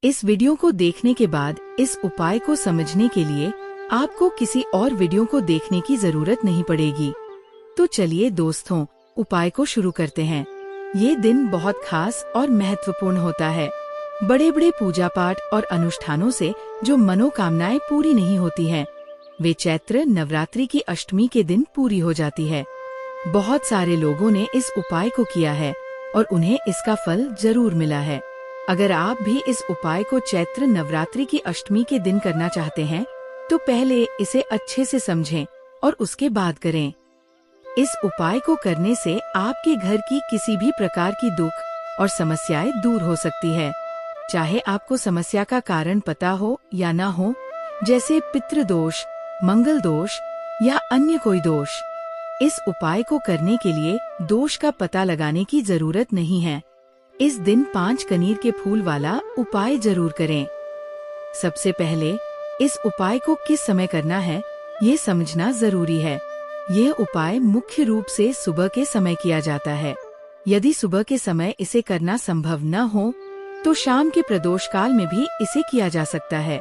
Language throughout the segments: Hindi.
इस वीडियो को देखने के बाद इस उपाय को समझने के लिए आपको किसी और वीडियो को देखने की जरूरत नहीं पड़ेगी। तो चलिए दोस्तों, उपाय को शुरू करते हैं। ये दिन बहुत खास और महत्वपूर्ण होता है। बड़े बड़े पूजा पाठ और अनुष्ठानों से जो मनोकामनाएं पूरी नहीं होती हैं, वे चैत्र नवरात्रि की अष्टमी के दिन पूरी हो जाती है। बहुत सारे लोगों ने इस उपाय को किया है और उन्हें इसका फल जरूर मिला है। अगर आप भी इस उपाय को चैत्र नवरात्रि की अष्टमी के दिन करना चाहते हैं, तो पहले इसे अच्छे से समझें और उसके बाद करें। इस उपाय को करने से आपके घर की किसी भी प्रकार की दुख और समस्याएं दूर हो सकती है। चाहे आपको समस्या का कारण पता हो या ना हो, जैसे पितृदोष, मंगल दोष या अन्य कोई दोष। इस उपाय को करने के लिए दोष का पता लगाने की जरूरत नहीं है। इस दिन 5 कनीर के फूल वाला उपाय जरूर करें। सबसे पहले इस उपाय को किस समय करना है, ये समझना जरूरी है। ये उपाय मुख्य रूप से सुबह के समय किया जाता है। यदि सुबह के समय इसे करना संभव न हो, तो शाम के प्रदोष काल में भी इसे किया जा सकता है।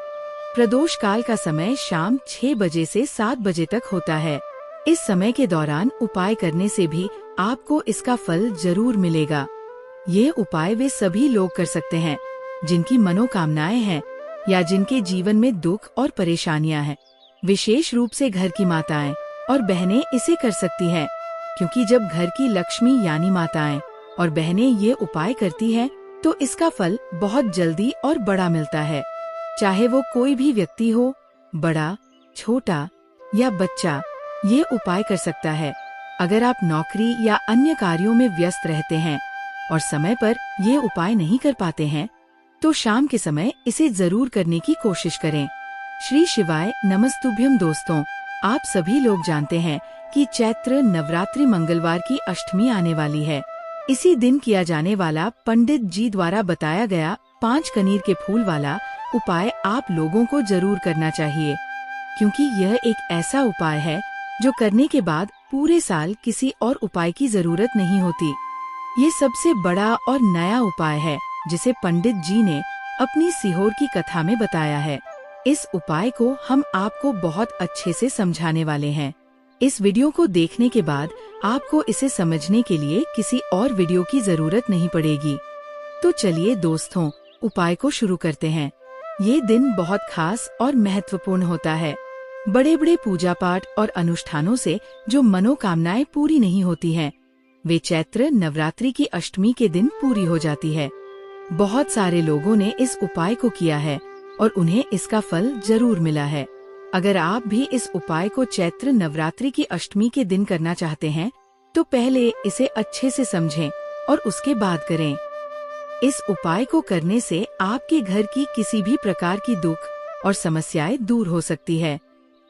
प्रदोष काल का समय शाम 6 बजे से 7 बजे तक होता है। इस समय के दौरान उपाय करने से भी आपको इसका फल जरूर मिलेगा। ये उपाय वे सभी लोग कर सकते हैं जिनकी मनोकामनाएं हैं या जिनके जीवन में दुख और परेशानियां हैं। विशेष रूप से घर की माताएं और बहनें इसे कर सकती हैं, क्योंकि जब घर की लक्ष्मी यानी माताएं और बहनें ये उपाय करती हैं, तो इसका फल बहुत जल्दी और बड़ा मिलता है। चाहे वो कोई भी व्यक्ति हो, बड़ा, छोटा या बच्चा, ये उपाय कर सकता है। अगर आप नौकरी या अन्य कार्यों में व्यस्त रहते हैं और समय पर ये उपाय नहीं कर पाते हैं, तो शाम के समय इसे जरूर करने की कोशिश करें। श्री शिवाय नमस्तुभ्यम। दोस्तों, आप सभी लोग जानते हैं कि चैत्र नवरात्रि मंगलवार की अष्टमी आने वाली है। इसी दिन किया जाने वाला पंडित जी द्वारा बताया गया 5 कनीर के फूल वाला उपाय आप लोगों को जरूर करना चाहिए, क्योंकि यह एक ऐसा उपाय है जो करने के बाद पूरे साल किसी और उपाय की जरूरत नहीं होती। ये सबसे बड़ा और नया उपाय है जिसे पंडित जी ने अपनी सीहोर की कथा में बताया है। इस उपाय को हम आपको बहुत अच्छे से समझाने वाले हैं। इस वीडियो को देखने के बाद आपको इसे समझने के लिए किसी और वीडियो की जरूरत नहीं पड़ेगी। तो चलिए दोस्तों, उपाय को शुरू करते हैं। ये दिन बहुत खास और महत्वपूर्ण होता है। बड़े बड़े पूजा पाठ और अनुष्ठानों से जो मनोकामनाएं पूरी नहीं होती हैं, वे चैत्र नवरात्रि की अष्टमी के दिन पूरी हो जाती है। बहुत सारे लोगों ने इस उपाय को किया है और उन्हें इसका फल जरूर मिला है। अगर आप भी इस उपाय को चैत्र नवरात्रि की अष्टमी के दिन करना चाहते हैं, तो पहले इसे अच्छे से समझें और उसके बाद करें। इस उपाय को करने से आपके घर की किसी भी प्रकार की दुख और समस्याएं दूर हो सकती है।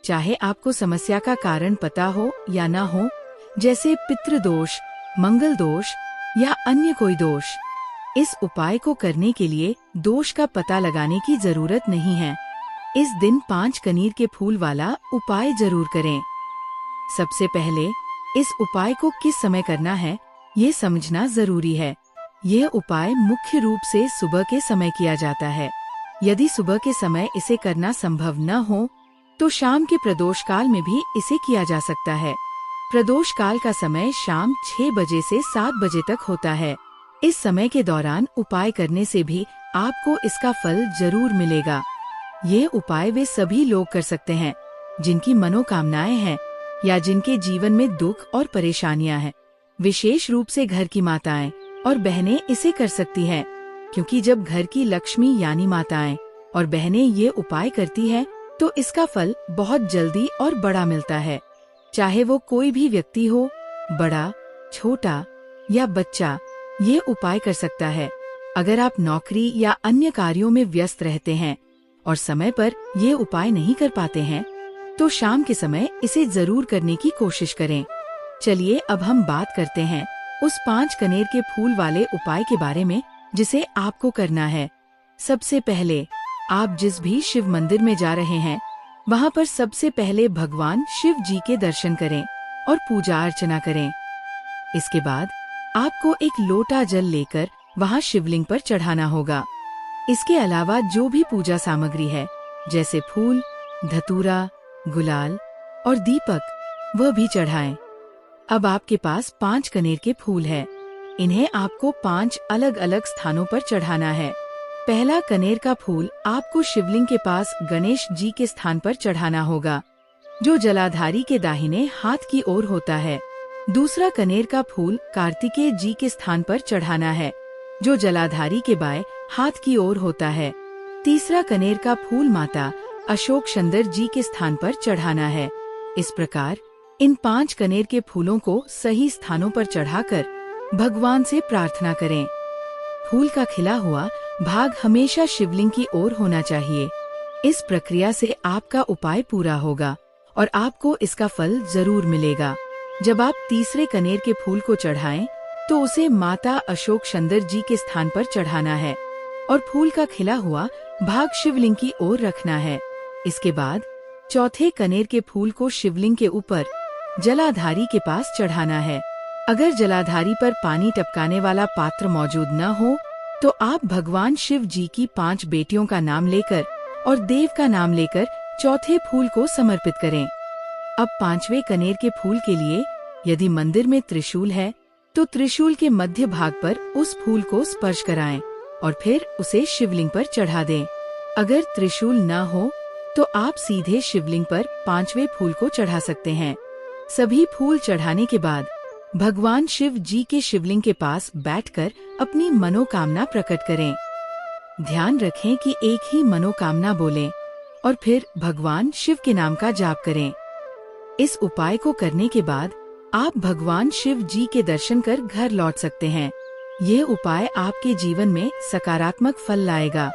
चाहे आपको समस्या का कारण पता हो या ना हो, जैसे पितृदोष, मंगल दोष या अन्य कोई दोष। इस उपाय को करने के लिए दोष का पता लगाने की जरूरत नहीं है। इस दिन 5 कनीर के फूल वाला उपाय जरूर करें। सबसे पहले इस उपाय को किस समय करना है, ये समझना जरूरी है। यह उपाय मुख्य रूप से सुबह के समय किया जाता है। यदि सुबह के समय इसे करना संभव न हो, तो शाम के प्रदोष काल में भी इसे किया जा सकता है। प्रदोष काल का समय शाम 6 बजे से 7 बजे तक होता है। इस समय के दौरान उपाय करने से भी आपको इसका फल जरूर मिलेगा। ये उपाय वे सभी लोग कर सकते हैं जिनकी मनोकामनाएं हैं या जिनके जीवन में दुख और परेशानियां हैं। विशेष रूप से घर की माताएं और बहनें इसे कर सकती हैं, क्योंकि जब घर की लक्ष्मी यानी माताएं और बहनें ये उपाय करती हैं, तो इसका फल बहुत जल्दी और बड़ा मिलता है। चाहे वो कोई भी व्यक्ति हो, बड़ा, छोटा या बच्चा, ये उपाय कर सकता है। अगर आप नौकरी या अन्य कार्यों में व्यस्त रहते हैं और समय पर ये उपाय नहीं कर पाते हैं, तो शाम के समय इसे जरूर करने की कोशिश करें। चलिए अब हम बात करते हैं उस 5 कनेर के फूल वाले उपाय के बारे में जिसे आपको करना है। सबसे पहले आप जिस भी शिव मंदिर में जा रहे हैं, वहाँ पर सबसे पहले भगवान शिव जी के दर्शन करें और पूजा अर्चना करें। इसके बाद आपको एक लोटा जल लेकर वहाँ शिवलिंग पर चढ़ाना होगा। इसके अलावा जो भी पूजा सामग्री है जैसे फूल, धतूरा, गुलाल और दीपक, वह भी चढ़ाएं। अब आपके पास 5 कनेर के फूल है। इन्हें आपको 5 अलग अलग स्थानों पर चढ़ाना है। पहला कनेर का फूल आपको शिवलिंग के पास गणेश जी के स्थान पर चढ़ाना होगा, जो जलाधारी के दाहिने हाथ की ओर होता है। दूसरा कनेर का फूल कार्तिकेय जी के स्थान पर चढ़ाना है, जो जलाधारी के बाएं हाथ की ओर होता है। तीसरा कनेर का फूल माता अशोक सुंदर जी के स्थान पर चढ़ाना है। इस प्रकार इन 5 कनेर के फूलों को सही स्थानों पर चढ़ाकर भगवान से प्रार्थना करें। फूल का खिला हुआ भाग हमेशा शिवलिंग की ओर होना चाहिए। इस प्रक्रिया से आपका उपाय पूरा होगा और आपको इसका फल जरूर मिलेगा। जब आप तीसरे कनेर के फूल को चढ़ाएं, तो उसे माता अशोक सुंदर जी के स्थान पर चढ़ाना है और फूल का खिला हुआ भाग शिवलिंग की ओर रखना है। इसके बाद चौथे कनेर के फूल को शिवलिंग के ऊपर जलाधारी के पास चढ़ाना है। अगर जलाधारी पर पानी टपकाने वाला पात्र मौजूद न हो, तो आप भगवान शिव जी की 5 बेटियों का नाम लेकर और देव का नाम लेकर चौथे फूल को समर्पित करें। अब 5वें कनेर के फूल के लिए यदि मंदिर में त्रिशूल है, तो त्रिशूल के मध्य भाग पर उस फूल को स्पर्श कराएं और फिर उसे शिवलिंग पर चढ़ा दें। अगर त्रिशूल न हो, तो आप सीधे शिवलिंग पर 5वें फूल को चढ़ा सकते हैं। सभी फूल चढ़ाने के बाद भगवान शिव जी के शिवलिंग के पास बैठकर अपनी मनोकामना प्रकट करें। ध्यान रखें कि एक ही मनोकामना बोलें और फिर भगवान शिव के नाम का जाप करें। इस उपाय को करने के बाद आप भगवान शिव जी के दर्शन कर घर लौट सकते हैं। यह उपाय आपके जीवन में सकारात्मक फल लाएगा।